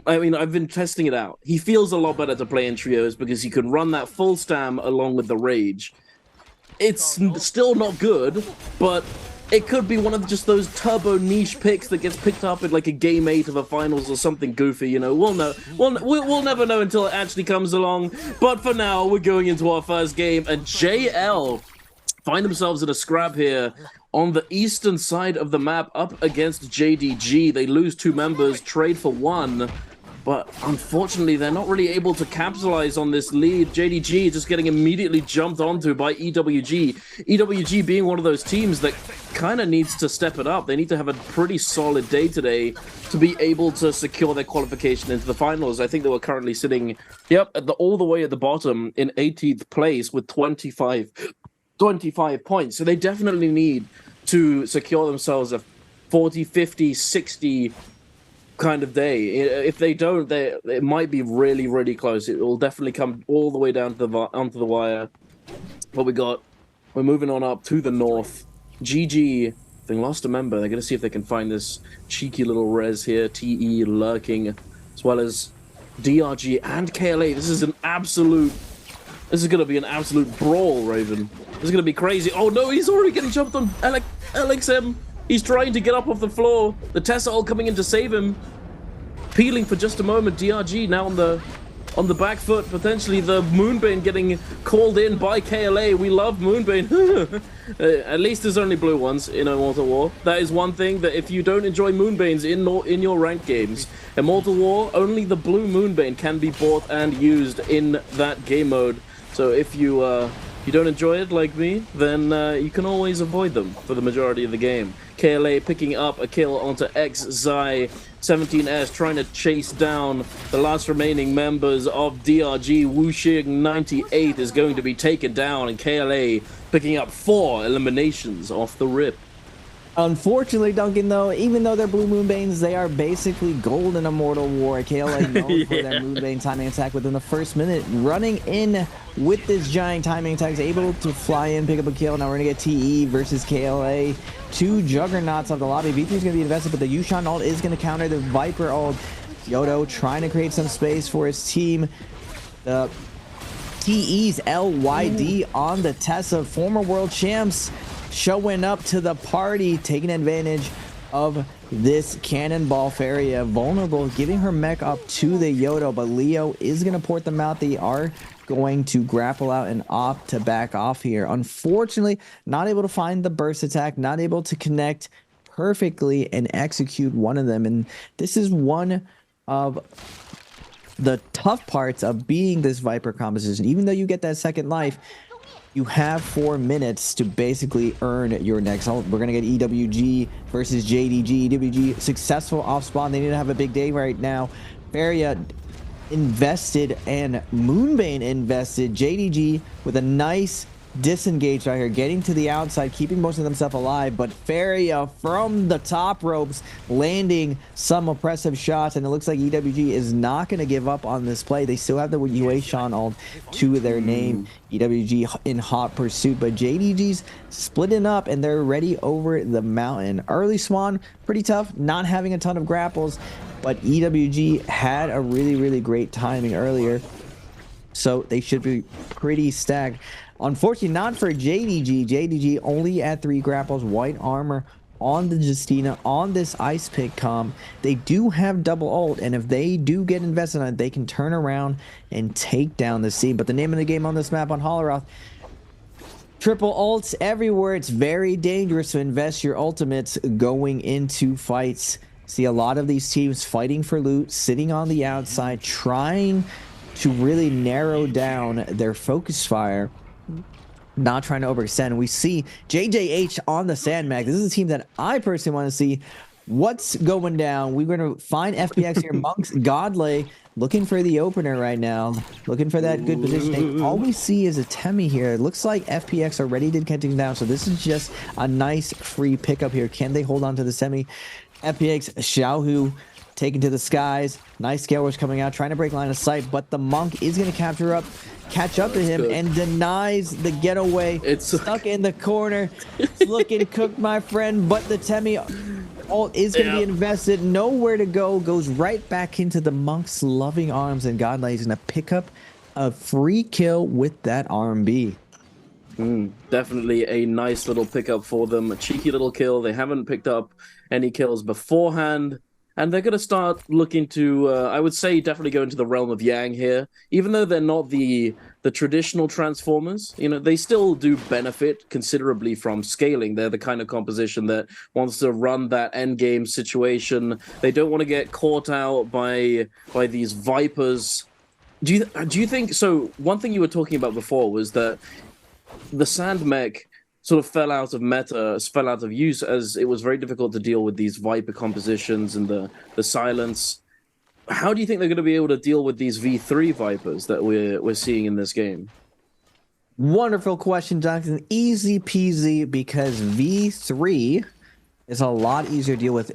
I mean, I've been testing it out. He feels a lot better to play in trios because he can run that full stam along with the rage. It's still not good, but it could be one of just those turbo niche picks that gets picked up in like a game 8 of a finals or something goofy. You know, we'll know. We'll never know until it actually comes along. But for now, we're going into our first game, and JL find themselves in a scrap here on the eastern side of the map up against JDG. They lose 2 members, trade for 1. But unfortunately, they're not really able to capitalize on this lead. JDG just getting immediately jumped onto by EWG. EWG being one of those teams that kind of needs to step it up. They need to have a pretty solid day today to be able to secure their qualification into the finals. I think they were currently sitting, all the way at the bottom in 18th place with 25 points. So they definitely need to secure themselves a 40, 50, 60 kind of day. If they don't, it might be really, really close. It will definitely come all the way down to onto the wire. What we got? We're moving on up to the north. GG, they lost a member. They're going to see if they can find this cheeky little res here. TE lurking, as well as DRG and KLA. This is going to be an absolute brawl, Raven. This is going to be crazy. Oh no, he's already getting jumped on. LXM. He's trying to get up off the floor. The Tessa all coming in to save him. Peeling for just a moment. DRG now on the back foot. Potentially the Moonbane getting called in by KLA. We love Moonbane. At least there's only blue ones in Immortal War. That is one thing, that if you don't enjoy Moonbanes in your ranked games, Immortal War, only the blue Moonbane can be bought and used in that game mode. So if you don't enjoy it like me, then you can always avoid them for the majority of the game. KLA picking up a kill onto XZai. 17S trying to chase down the last remaining members of DRG. Wuxing 98 is going to be taken down, and KLA picking up 4 eliminations off the rip. Unfortunately, Duncan, though, even though they're Blue Moonbanes, they are basically gold in Immortal War. KLA known for their Moonbane timing attack within the first minute. Running in with this giant timing attack, is able to fly in, pick up a kill. Now we're going to get TE versus KLA. 2 juggernauts of the lobby. V3 is going to be invested, but the Yushan ult is going to counter the Viper ult. Yodo trying to create some space for his team. The TE's LYD on the Tessa, former world champs, showing up to the party, taking advantage of this cannonball Feria. Vulnerable, giving her mech up to the Yodo, but Leo is going to port them out. They are going to grapple out and opt to back off here. Unfortunately, not able to find the burst attack, not able to connect perfectly and execute one of them. And this is one of the tough parts of being this Viper composition. Even though you get that second life, you have 4 minutes to basically earn your next ult. We're going to get EWG versus JDG. EWG successful off spawn. They need to have a big day right now. Feria invested and Moonbane invested. JDG with a nice disengage right here, getting to the outside, keeping most of themselves alive, but Feria from the top ropes landing some oppressive shots, and it looks like EWG is not going to give up on this play. They still have the Yueshan ult to their name. EWG in hot pursuit, but JDG's splitting up and they're ready over the mountain. Early spawn, pretty tough, not having a ton of grapples, but EWG had a really great timing earlier, so they should be pretty stacked. Unfortunately, not for JDG. JDG only at 3 grapples, white armor on the Justina, on this ice pick comp. They do have double ult, and if they do get invested on it, they can turn around and take down the scene. But the name of the game on this map on Holleroth, triple ults everywhere. It's very dangerous to invest your ultimates going into fights. See a lot of these teams fighting for loot, sitting on the outside, trying to really narrow down their focus fire, not trying to overextend. We see JJH on the Sandmag. This is a team that I personally want to see what's going down. We're going to find FPX here. Monks, Godley, looking for the opener right now, looking for that good positioning. All we see is a Temi here. It looks like FPX already did Kenting down, so this is just a nice free pickup here. Can they hold on to the semi? FPX, Xiaohu taken to the skies. Nice scale rush coming out, trying to break line of sight, but the Monk is going to catch up to him and denies the getaway. It's stuck in the corner. It's looking cooked, my friend, but the Temi ult is going to be invested. Nowhere to go. Goes right back into the Monk's loving arms. And Godlike is going to pick up a free kill with that RMB. Definitely a nice little pickup for them. A cheeky little kill. They haven't picked up any kills beforehand. And they're going to start looking to, I would say, definitely go into the realm of Yang here. Even though they're not the traditional Transformers, you know, they still do benefit considerably from scaling. They're the kind of composition that wants to run that endgame situation. They don't want to get caught out by these Vipers. Do you think, so one thing you were talking about before was that the Sand Mech sort of fell out of meta, fell out of use, as it was very difficult to deal with these Viper compositions and the silence. How do you think they're going to be able to deal with these V3 Vipers that we're seeing in this game? Wonderful question, Jonathan. Easy peasy, because V3 is a lot easier to deal with.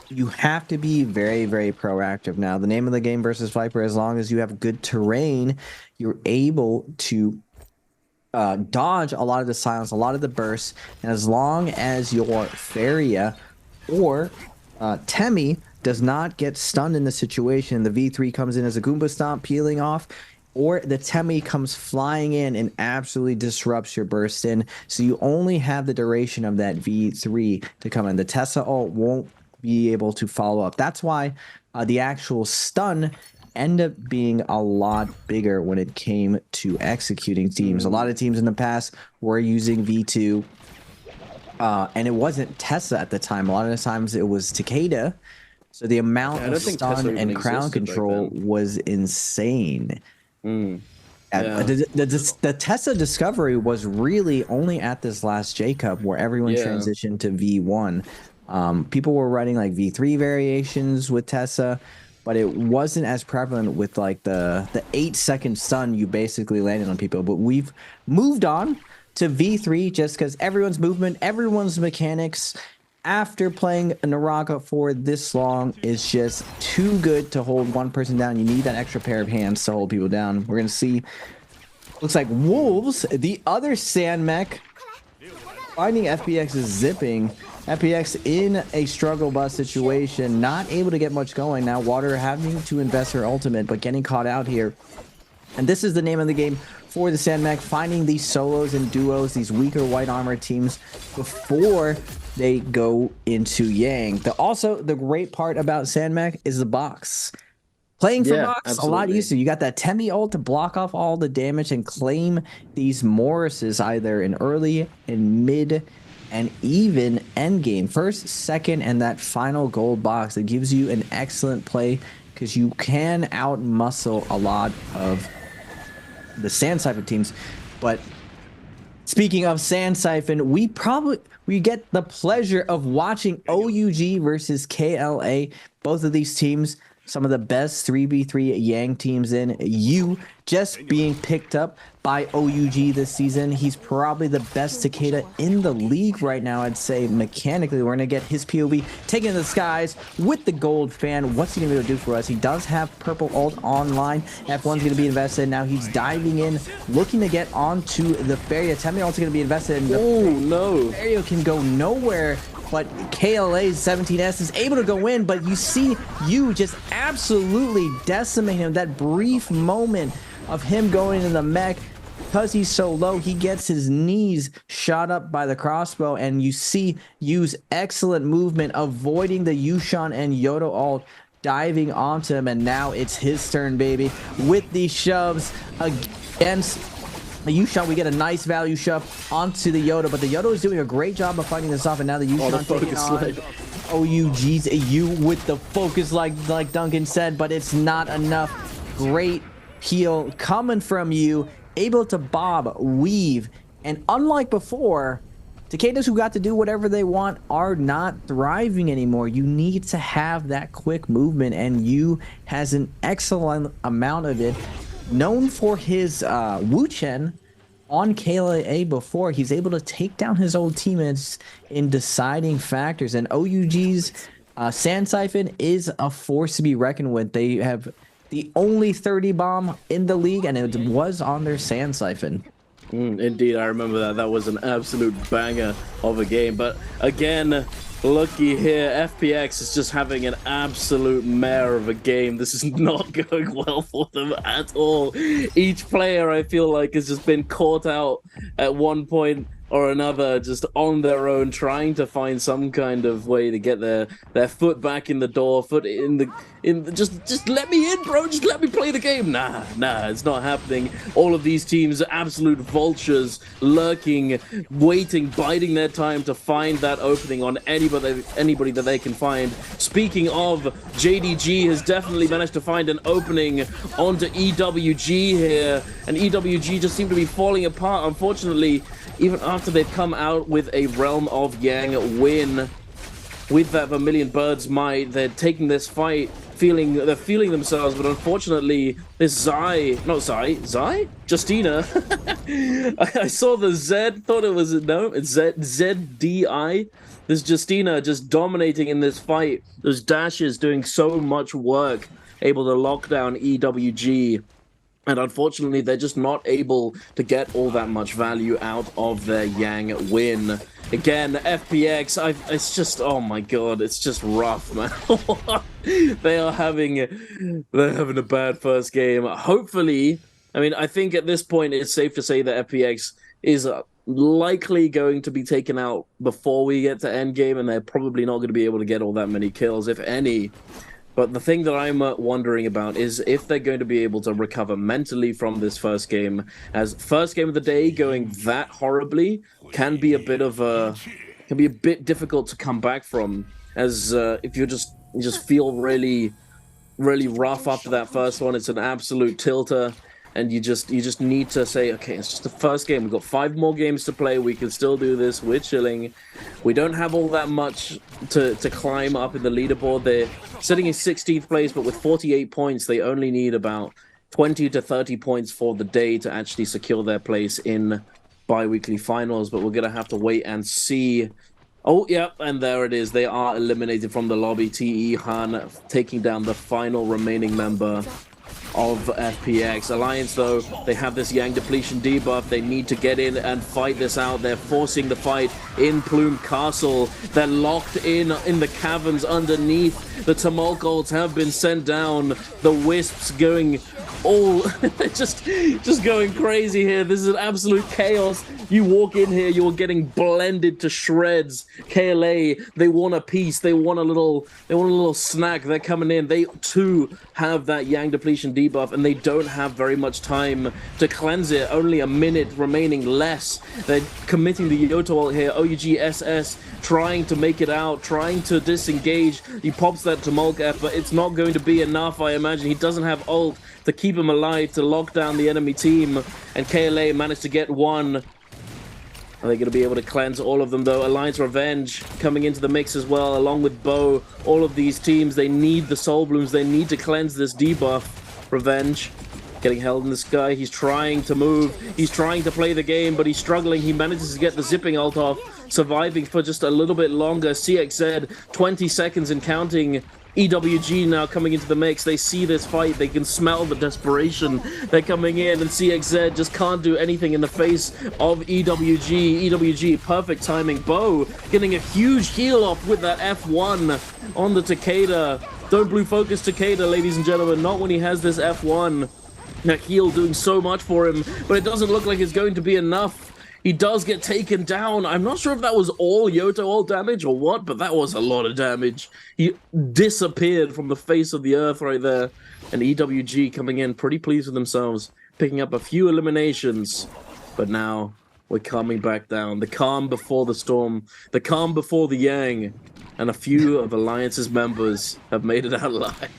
You have to be very, very proactive. Now, the name of the game versus Viper, as long as you have good terrain, you're able to dodge a lot of the silence, a lot of the bursts, and as long as your Faria or Temi does not get stunned in the situation, the V3 comes in as a Goomba Stomp peeling off, or the Temi comes flying in and absolutely disrupts your burst in, so you only have the duration of that V3 to come in. The Tessa ult won't be able to follow up. That's why the actual stun end up being a lot bigger when it came to executing teams. A lot of teams in the past were using V2, and it wasn't Tessa at the time. A lot of the times it was Takeda. So the amount of stun and crown control was insane. The Tessa discovery was really only at this last J-Cup where everyone transitioned to V1. People were running like V3 variations with Tessa, but it wasn't as prevalent with like the 8-second stun you basically landed on people. But we've moved on to V3 just because everyone's movement, everyone's mechanics after playing Naraka for this long is just too good to hold one person down. You need that extra pair of hands to hold people down. We're going to see, looks like Wolves, the other Sand Mech, finding FPX's zipping. FPX in a struggle bus situation, not able to get much going. Now Water having to invest her ultimate, but getting caught out here. And this is the name of the game for the Sand Mech, finding these solos and duos, these weaker white armor teams before they go into Yang. Also, the great part about Sand Mech is the box. Playing for box, absolutely. A lot easier. You got that Temi ult to block off all the damage and claim these Morrises either in early, in mid, and even end game. First, second, and that final gold box that gives you an excellent play because you can out-muscle a lot of the Sand Siphon teams. But speaking of Sand Siphon, we get the pleasure of watching OUG versus KLA. Both of these teams, some of the best 3v3 Yang teams in. You just being picked up by OUG this season. He's probably the best Takeda in the league right now, I'd say. Mechanically, we're going to get his POV taken to the skies with the gold fan. What's he going to be able to do for us? He does have purple ult online. F1's going to be invested. Now he's diving in, looking to get onto the Faria. Temi ult's going to be invested. Oh, no. Faria can go nowhere. But KLA's 17S is able to go in, but you see you just absolutely decimate him. That brief moment of him going in the mech, because he's so low, he gets his knees shot up by the crossbow, and you see Yu's excellent movement, avoiding the Yushan and Yoda ult, diving onto him, and now it's his turn, baby, with these shoves against the Yushan. We get a nice value shove onto the Yoda, but the Yoda is doing a great job of fighting this off, and now the Yushan taking on OUG's Yu with the focus like Duncan said, but it's not enough. Great peel coming from you, able to bob, weave, and unlike before, Takedas who got to do whatever they want are not thriving anymore. You need to have that quick movement, and Yu has an excellent amount of it. Known for his Wu Chen on KLA before, he's able to take down his old teammates in deciding factors, and OUG's Sand Siphon is a force to be reckoned with. They have the only 30 bomb in the league, and it was on their Sand Siphon. Indeed, I remember that. That was an absolute banger of a game. But again, looky here, FPX is just having an absolute mare of a game. This is not going well for them at all. Each player, I feel like, has just been caught out at one point or another, just on their own, trying to find some kind of way to get their foot back in the door, just let me in, bro, just let me play the game. Nah, it's not happening. All of these teams are absolute vultures, lurking, waiting, biding their time to find that opening on anybody that they can find. Speaking of, JDG has definitely managed to find an opening onto EWG here, and EWG just seem to be falling apart, unfortunately. Even after they've come out with a Realm of Yang win with that Vermilion Bird's might, they're taking this fight, they're feeling themselves, but unfortunately, this Justina. I saw the Z, thought it was, no, it's ZDI. This Justina just dominating in this fight. Those dashes doing so much work, able to lock down EWG. And unfortunately, they're just not able to get all that much value out of their Yang win. Again, FPX, it's just, oh my god, it's just rough, man. They're having a bad first game. Hopefully, I mean, I think at this point, it's safe to say that FPX is likely going to be taken out before we get to endgame, and they're probably not going to be able to get all that many kills, if any. But the thing that I'm wondering about is if they're going to be able to recover mentally from this first game, as first game of the day going that horribly can be a bit difficult to come back from, as if you just feel really rough after that first one. It's an absolute tilter. And you just need to say, okay, it's just the first game. We've got 5 more games to play. We can still do this. We're chilling. We don't have all that much to climb up in the leaderboard. They're sitting in 16th place, but with 48 points, they only need about 20 to 30 points for the day to actually secure their place in bi-weekly finals. But we're going to have to wait and see. Oh, yeah, and there it is. They are eliminated from the lobby. TE Han taking down the final remaining member of FPX. Alliance, though, they have this Yang depletion debuff. They need to get in and fight this out. They're forcing the fight in Plume Castle. They're locked in the caverns underneath. The Tumulcults have been sent down. The Wisps going all just going crazy here. This is an absolute chaos. You walk in here, you're getting blended to shreds. KLA, they want a piece. They want a little snack. They're coming in. They too have that Yang depletion debuff, and they don't have very much time to cleanse it. Only a minute remaining less. They're committing the Yoto ult here. OUG SS trying to make it out, trying to disengage. He pops that Tumulc, but it's not going to be enough, I imagine. He doesn't have ult to keep him alive, to lock down the enemy team, and KLA managed to get one. Are they going to be able to cleanse all of them, though? Alliance Revenge coming into the mix as well, along with Bo. All of these teams, they need the Soul Blooms. They need to cleanse this debuff. Revenge getting held in the sky. He's trying to move. He's trying to play the game, but he's struggling. He manages to get the zipping ult off, surviving for just a little bit longer. CXZ, 20 seconds and counting. EWG now coming into the mix. They see this fight. They can smell the desperation. They're coming in, and CXZ just can't do anything in the face of EWG. EWG, perfect timing. Bo getting a huge heal off with that F1 on the Takeda. Don't blue focus Takeda, ladies and gentlemen. Not when he has this F1. That heal doing so much for him, but it doesn't look like it's going to be enough. He does get taken down. I'm not sure if that was all Yoto ult damage or what, but that was a lot of damage. He disappeared from the face of the earth right there. And EWG coming in pretty pleased with themselves, picking up a few eliminations. But now we're coming back down. The calm before the storm, the calm before the Yang, and a few of Alliance's members have made it out alive.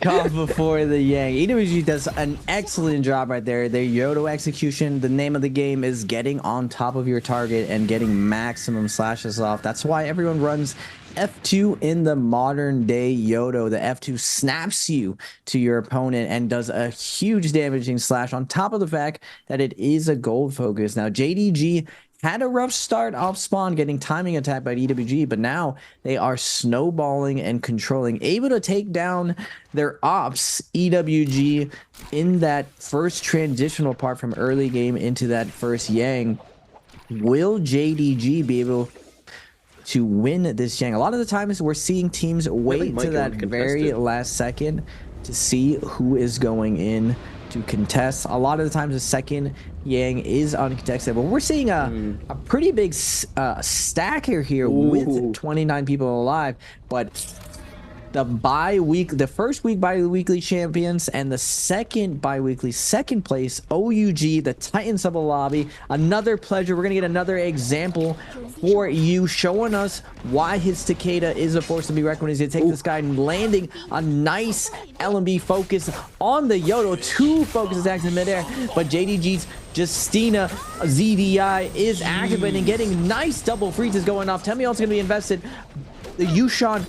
Calm before the Yang. EWG does an excellent job right there. Their Yoto execution, the name of the game is getting on top of your target and getting maximum slashes off. That's why everyone runs F2 in the modern day Yoto. The F2 snaps you to your opponent and does a huge damaging slash on top of the fact that it is a gold focus. Now, JDG had a rough start off spawn, getting timing attacked by EWG, but now they are snowballing and controlling, able to take down their ops, EWG, in that first transitional part from early game into that first Yang. Will JDG be able to win this Yang? A lot of the times we're seeing teams wait to that very last second to see who is going in to contest. A lot of the times the second Yang is uncontested, but we're seeing a pretty big stack here with 29 people alive. But the first week bi-weekly champions and the second bi-weekly second place OUG, the Titans of the lobby. Another pleasure. We're gonna get another example for you, showing us why his Takeda is a force to be reckoned with. He's gonna take this guy and landing a nice LMB focus on the Yodo. 2 focus attacks in midair, but JDG's Justina ZDI is activating, getting nice double freezes going off. Tell me also gonna be invested. The Yushan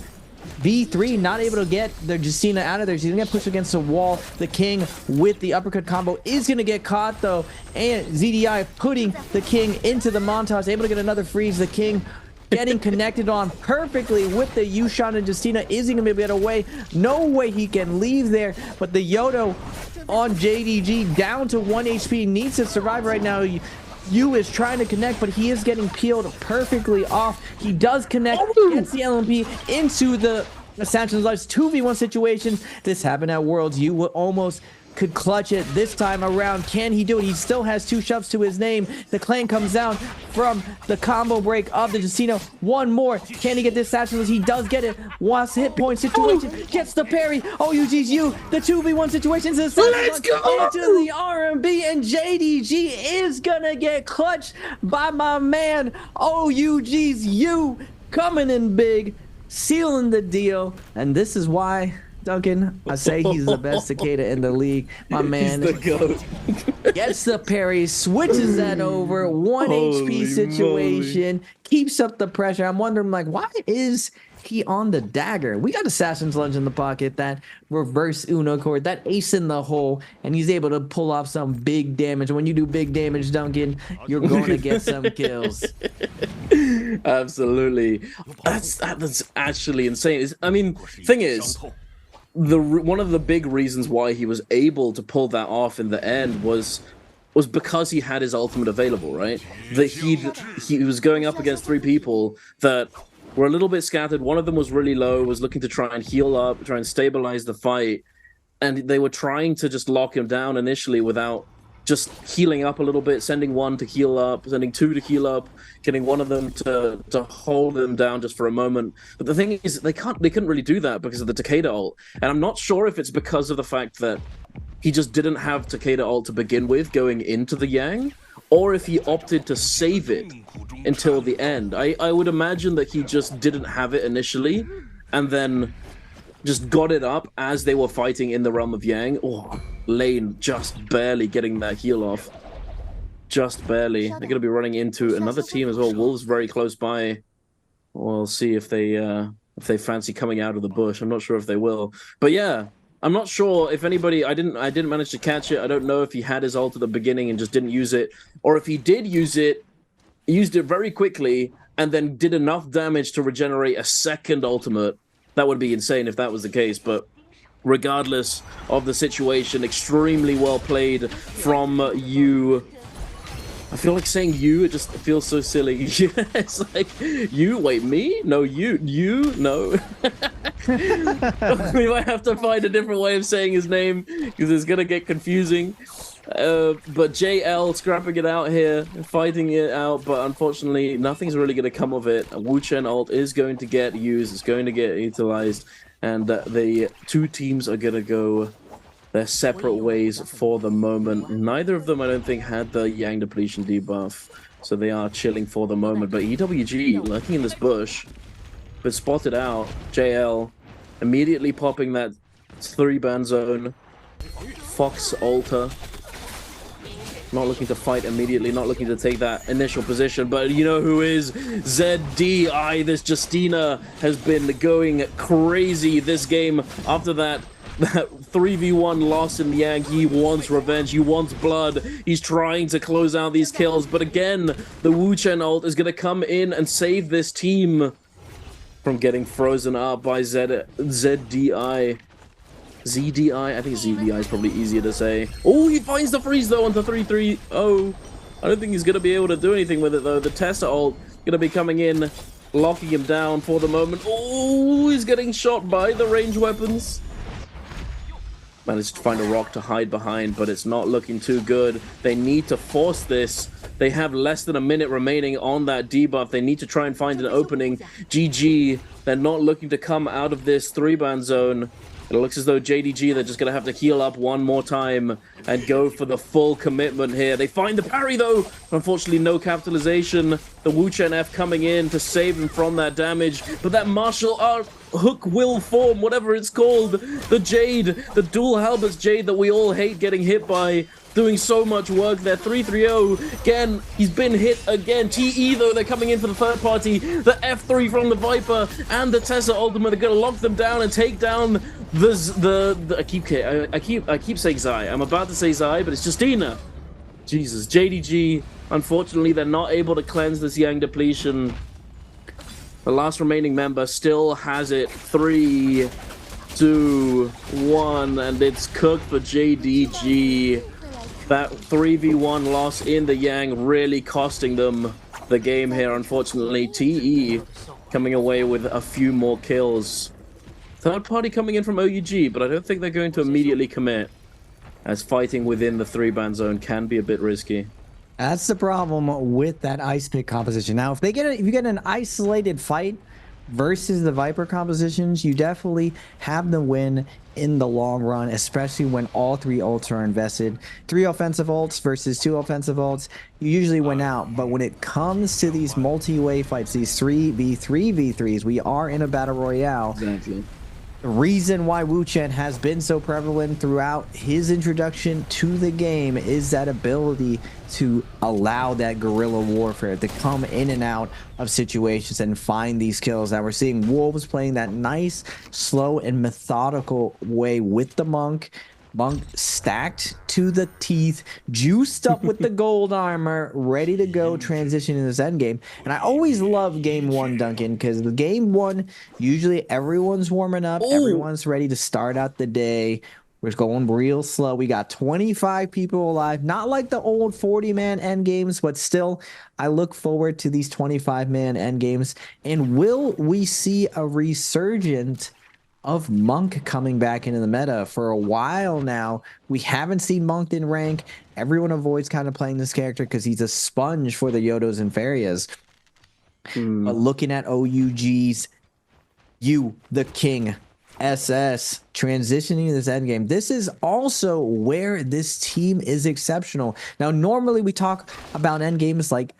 B3 not able to get their Justina out of there. She's gonna get pushed against the wall. The King with the uppercut combo is gonna get caught though, and ZDI putting the King into the montage, able to get another freeze. The King getting connected on perfectly with the Yushan, and Justina isn't gonna be able to get away. No way he can leave there, but the Yodo on JDG down to 1 HP, needs to survive right now. Yu is trying to connect, but he is getting peeled perfectly off. He does connect, gets the LMP into the Assassin's Lives 2v1 situation. This happened at Worlds. Yu almost could clutch it this time around. Can he do it? He still has 2 shoves to his name. The clan comes down from the combo break of the Justina. One more. Can he get this Assassin's? He does get it. Wants hit point situation. Gets the parry. OUG's Yu. The 2v1 situation. Let's go into the RMB, and JDG is gonna get clutched by my man OUG's Yu, coming in big, sealing the deal. And this is why, Duncan, I say he's the best Takeda in the league. My man gets the parry, switches that over, 1 HP situation, keeps up the pressure. I'm wondering, like, why is he on the dagger? We got Assassin's Lunge in the pocket, that reverse Uno cord, that ace in the hole, and he's able to pull off some big damage. When you do big damage, Duncan, you're going to get some kills. Absolutely. That's actually insane. I mean, thing is, one of the big reasons why he was able to pull that off in the end was because he had his ultimate available, right? That he was going up against 3 people that were a little bit scattered. One of them was really low, was looking to try and heal up, try and stabilize the fight, and they were trying to just lock him down initially without just healing up a little bit, sending 1 to heal up, sending 2 to heal up, getting one of them to hold them down just for a moment. But the thing is, they couldn't really do that because of the Takeda ult. And I'm not sure if it's because of the fact that he just didn't have Takeda ult to begin with going into the Yang, or if he opted to save it until the end. I would imagine that he just didn't have it initially, and then just got it up as they were fighting in the realm of Yang. Oh, Lane just barely getting that heal off. Just barely. They're going to be running into another team as well. Wolves very close by. We'll see if they fancy coming out of the bush. I'm not sure if they will. But yeah, I'm not sure if anybody... I didn't manage to catch it. I don't know if he had his ult at the beginning and just didn't use it, or if he did use it, used it very quickly, and then did enough damage to regenerate a second ultimate. That would be insane if that was the case, but regardless of the situation, extremely well played from Yu. I feel like saying you, it just feels so silly. It's like, you, wait, me? No, you, no. We might have to find a different way of saying his name, because it's going to get confusing. But JL scrapping it out here, fighting it out, but unfortunately, nothing's really going to come of it. Wu Chen ult is going to get used, it's going to get utilized, and the 2 teams are going to go their separate ways for the moment. Neither of them, I don't think, had the Yang depletion debuff, so they are chilling for the moment. But EWG lurking in this bush, but spotted out. JL immediately popping that 3-ban zone. Fox Alter not looking to fight immediately, not looking to take that initial position, but you know who is? ZDI. This Justina has been going crazy this game after that that 3v1 loss in the Yang. He wants revenge, he wants blood, he's trying to close out these kills, but again, the Wu Chen ult is going to come in and save this team from getting frozen up by ZDI. ZDI? I think ZDI is probably easier to say. Oh, he finds the freeze though onto 3-3-0. I don't think he's going to be able to do anything with it though. The Tessa ult going to be coming in, locking him down for the moment. Oh, he's getting shot by the range weapons. Managed to find a rock to hide behind, but it's not looking too good. They need to force this. They have less than a minute remaining on that debuff. They need to try and find an opening. GG, they're not looking to come out of this 3-ban zone. It looks as though JDG, they're just going to have to heal up one more time and go for the full commitment here. They find the parry, though. Unfortunately, no capitalization. The Wu Chen F coming in to save him from that damage. But that martial art hook will form, whatever it's called. The Jade, the dual halberds Jade that we all hate getting hit by. Doing so much work there. 3-3-0. Again, he's been hit again. TE, though, they're coming in for the third party. The F3 from the Viper and the Tessa ultimate are going to lock them down and take down I keep saying Zai. I'm about to say Zai, but it's Justina. Jesus. JDG, unfortunately, they're not able to cleanse this Yang depletion. The last remaining member still has it. 3, 2, 1, and it's cooked for JDG. That 3v1 loss in the Yang really costing them the game here, unfortunately. TE coming away with a few more kills. Third party coming in from OUG, but I don't think they're going to immediately commit, as fighting within the 3-ban zone can be a bit risky. That's the problem with that ice pick composition. Now, if you get an isolated fight versus the Viper compositions, you definitely have the win in the long run, especially when all 3 ults are invested. 3 offensive ults versus 2 offensive ults, you usually win out. But when it comes to these multi-way fights, these 3v3v3s, we are in a battle royale. Exactly. The reason why Wu Chen has been so prevalent throughout his introduction to the game is that ability to allow that guerrilla warfare to come in and out of situations and find these kills. Now we're seeing Wolves playing that nice, slow, and methodical way with the Monk. Monk stacked to the teeth, juiced up with the gold armor, ready to go transition in this endgame. And I always love game 1, Duncan, because the game 1, usually everyone's warming up, everyone's ready to start out the day. We're going real slow. We got 25 people alive, not like the old 40-man endgames, but still, I look forward to these 25-man endgames. And will we see a resurgent of Monk coming back into the meta? For a while now, we haven't seen Monk in rank. Everyone avoids kind of playing this character because he's a sponge for the Yodos and Farias. But looking at OUG's You, the King, SS, transitioning to this endgame, this is also where this team is exceptional. Now, normally we talk about endgames like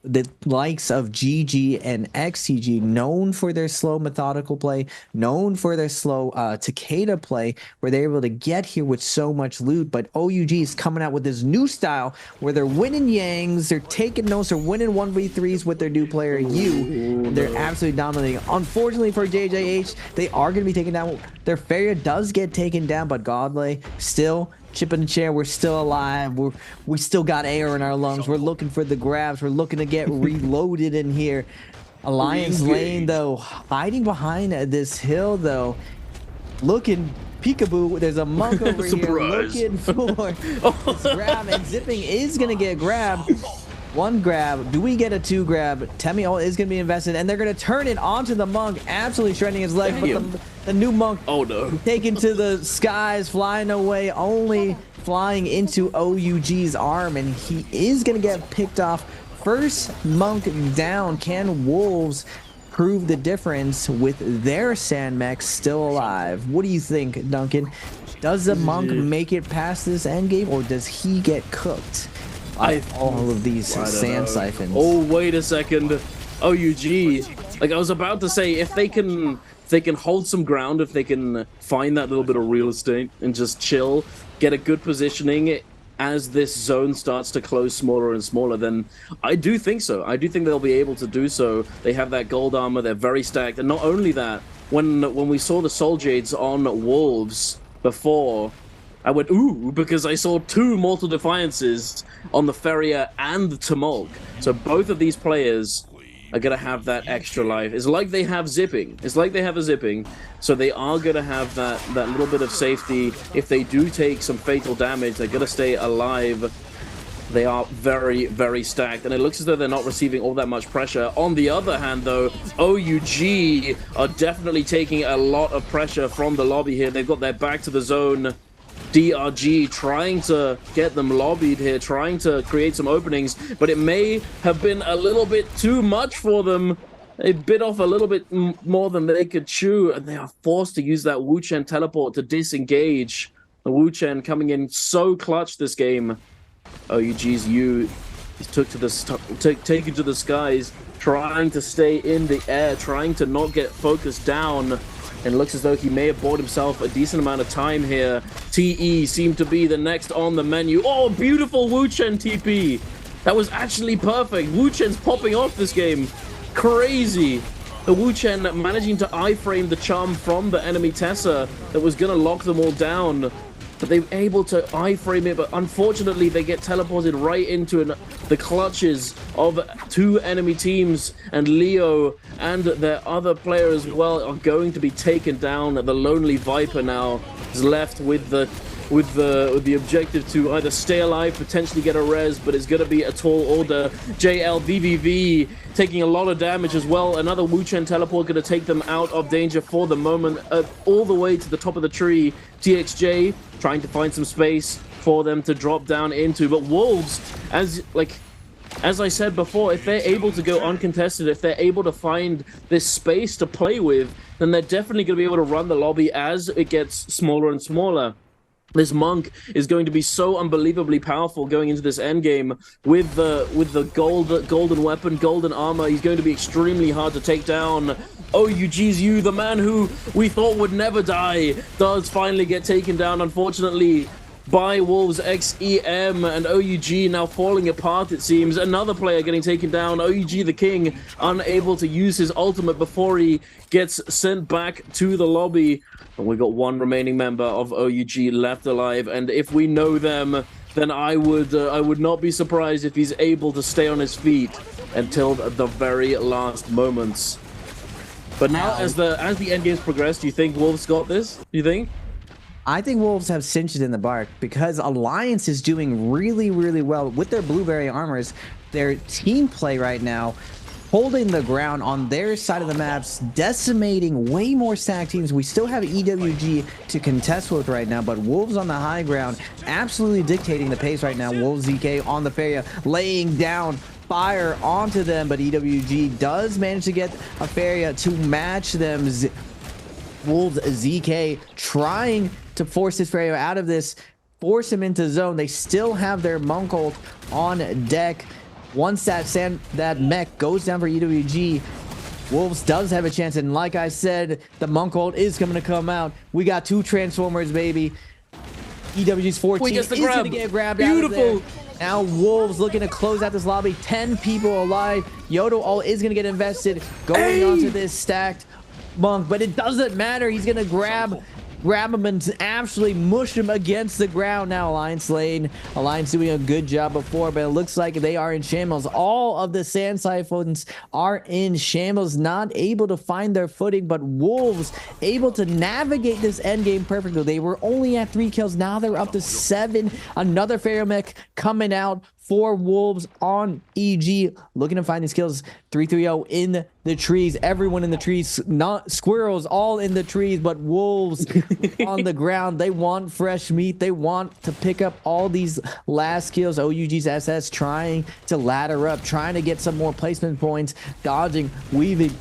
the likes of GG and XCG, known for their slow methodical play, known for their slow Takeda play, where they're able to get here with so much loot. But OUG is coming out with this new style where they're winning Yangs, they're taking notes, they're winning 1v3s with their new player You, and they're absolutely dominating. Unfortunately for JJH, they are going to be taken down. Their Faria does get taken down, but Godley still chipping the chair. We're still alive. We still got air in our lungs. We're looking for the grabs. We're looking to get reloaded in here. Alliance Lane, though, hiding behind this hill, though, looking peekaboo. There's a Monk over here looking for this grab, and Zipping is gonna get grabbed. 1 grab. Do we get a 2 grab? Temi ult is going to be invested, and they're going to turn it onto the Monk, absolutely shredding his leg. But the new Monk, taken to the skies, flying away, only flying into OUG's arm, and he is going to get picked off. First Monk down. Can Wolves prove the difference with their Sandmex still alive? What do you think, Duncan? Does the Monk make it past this endgame, or does he get cooked? All of these sand siphons. Oh, wait a second. OUG. Like I was about to say, if they can hold some ground, if they can find that little bit of real estate and just chill, get a good positioning as this zone starts to close smaller and smaller, then I do think so. I do think they'll be able to do so. They have that gold armor, they're very stacked. And not only that, when we saw the Soul Jades on Wolves, before, I went, ooh, because I saw 2 Mortal Defiances on the Ferrier and the Tumulk. So both of these players are going to have that extra life. It's like they have zipping. It's like they have a zipping. So they are going to have that little bit of safety. If they do take some fatal damage, they're going to stay alive. They are very, very stacked, and it looks as though they're not receiving all that much pressure. On the other hand, though, OUG are definitely taking a lot of pressure from the lobby here. They've got their back to the zone. DRG trying to get them lobbied here, trying to create some openings, but it may have been a little bit too much for them. They bit off a little bit more than they could chew, and they are forced to use that Wu Chen teleport to disengage. The Wu Chen coming in so clutch this game. OUG's Yu is taken to the skies, trying to stay in the air, trying to not get focused down. And looks as though he may have bought himself a decent amount of time here. TE seemed to be the next on the menu. Oh, beautiful Wu Chen TP. That was actually perfect. Wu Chen's popping off this game. Crazy. The Wu Chen managing to iframe the charm from the enemy Tessa that was going to lock them all down. But they were able to iframe it, but unfortunately they get teleported right into the clutches of 2 enemy teams, and Leo and their other player as well are going to be taken down. The Lonely Viper now is left with the objective to either stay alive, potentially get a res, but it's going to be a tall order. JLVVV taking a lot of damage as well. Another Wu Chen teleport going to take them out of danger for the moment, all the way to the top of the tree. TXJ trying to find some space for them to drop down into, but Wolves, as I said before, if they're able to go uncontested, if they're able to find this space to play with, then they're definitely going to be able to run the lobby as it gets smaller and smaller. This Monk is going to be so unbelievably powerful going into this endgame with the golden weapon, golden armor. He's going to be extremely hard to take down. OUG's Yu, the man who we thought would never die, does finally get taken down, unfortunately, by Wolves XEM, and OUG now falling apart, it seems. Another player getting taken down. OUG the King unable to use his ultimate before he gets sent back to the lobby. And we've got 1 remaining member of OUG left alive, and if we know them, then I would not be surprised if he's able to stay on his feet until the very last moments. But now, as the end games progress, do you think Wolves got this? Do you think? I think Wolves have cinched it in the bark because Alliance is doing really, really well with their Blueberry armors. Their team play right now, holding the ground on their side of the maps, decimating way more stacked teams. We still have EWG to contest with right now, but Wolves on the high ground, absolutely dictating the pace right now. Wolves ZK on the Feria, laying down fire onto them, but EWG does manage to get a Feria to match them. Wolves ZK trying to force this Feria out of this, force him into zone. They still have their Monk ult on deck. Once that mech goes down for EWG, Wolves does have a chance, and like I said, the Monk ult is going to come out. We got 2 Transformers, baby. EWG's 14 is going to get grabbed out of there. Now Wolves looking to close out this lobby. 10 people alive. Yodo ult is going to get invested, going onto this stacked Monk, but it doesn't matter. He's going to grab him and absolutely mush him against the ground. Now Alliance lane. Alliance doing a good job before, but it looks like they are in shambles. All of the Sand Siphons are in shambles, not able to find their footing, but Wolves able to navigate this endgame perfectly. They were only at 3 kills. Now they're up to 7. Another Ferromech coming out for Wolves on EG, looking to find these kills. 3-3-0 in the trees. Everyone in the trees, not squirrels, all in the trees, but Wolves on the ground. They want fresh meat. They want to pick up all these last kills. OUG's SS trying to ladder up, trying to get some more placement points, dodging, weaving,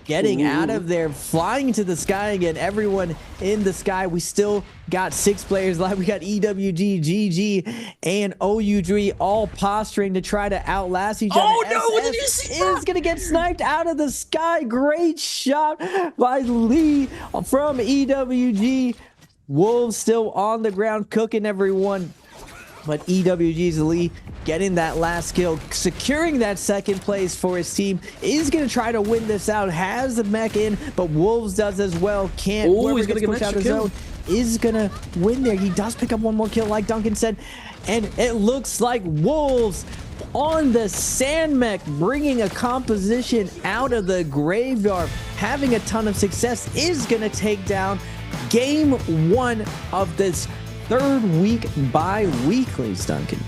getting out of there, flying to the sky again. Everyone in the sky. We still got 6 players left. We got EWG, GG, and OU3 all posturing to try to outlast each other. Oh no, SS is going to get sniped out of the sky. Great shot by Lee from EWG. Wolves still on the ground, cooking everyone. But EWG's Lee getting that last kill, securing that second place for his team, is going to try to win this out. Has the mech in, but Wolves does as well. Can't. Oh, he's going to get an extra kill. Is going to win there. He does pick up one more kill, like Duncan said. And it looks like Wolves on the Sand Mech, bringing a composition out of the graveyard, having a ton of success, is going to take down game 1 of this third week bi-weeklies, Duncan.